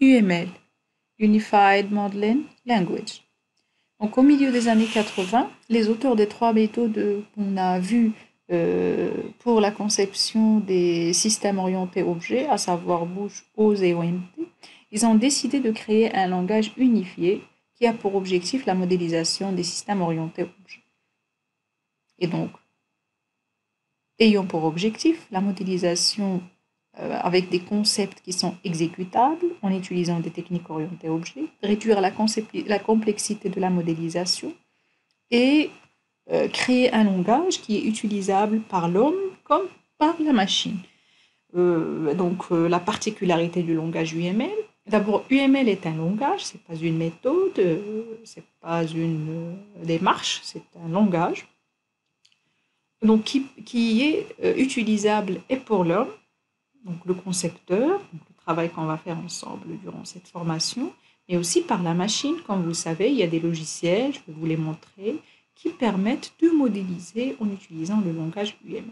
UML, Unified Modeling Language. Donc, au milieu des années 80, les auteurs des trois méthodes qu'on a vues pour la conception des systèmes orientés objets, à savoir Bush, Oz et OMT, ils ont décidé de créer un langage unifié qui a pour objectif la modélisation des systèmes orientés objets. Et donc, ayant pour objectif la modélisation avec des concepts qui sont exécutables en utilisant des techniques orientées objets, réduire la complexité de la modélisation et créer un langage qui est utilisable par l'homme comme par la machine. La particularité du langage UML, d'abord UML est un langage, c'est pas une méthode, c'est pas une démarche, c'est un langage donc qui est utilisable et pour l'homme, donc le concepteur, donc le travail qu'on va faire ensemble durant cette formation, mais aussi par la machine. Comme vous le savez, il y a des logiciels, je vais vous les montrer, qui permettent de modéliser en utilisant le langage UML.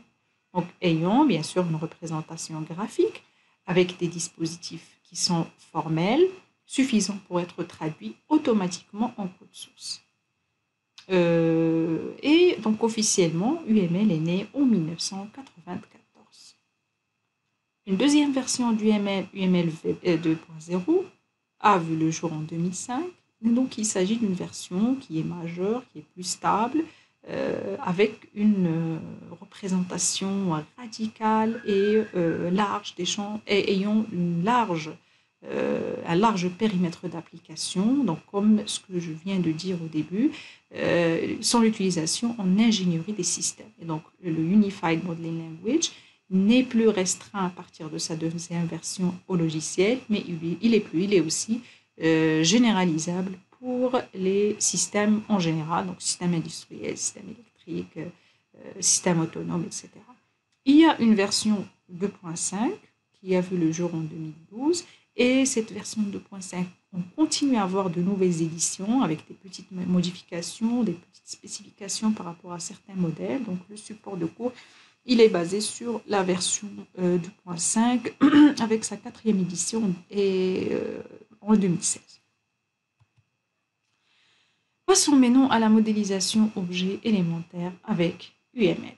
Donc, ayant bien sûr une représentation graphique avec des dispositifs qui sont formels, suffisants pour être traduits automatiquement en code source. Et donc officiellement, UML est né en 1994. Une deuxième version d'UML, UML 2.0, a vu le jour en 2005. Donc il s'agit d'une version qui est majeure, qui est plus stable, avec une représentation radicale et large des champs, et ayant un large périmètre d'application, donc comme ce que je viens de dire au début, sans l'utilisation en ingénierie des systèmes. Et donc le Unified Modeling Language n'est plus restreint à partir de sa deuxième version au logiciel, mais il est aussi généralisable pour les systèmes en général, donc systèmes industriels, systèmes électriques, systèmes autonomes, etc. Il y a une version 2.5 qui a vu le jour en 2012, et cette version 2.5, on continue à avoir de nouvelles éditions avec des petites modifications, des petites spécifications par rapport à certains modèles. Donc le support de cours, il est basé sur la version 2.5 avec sa 4e édition en 2016. Passons maintenant à la modélisation objet élémentaire avec UML.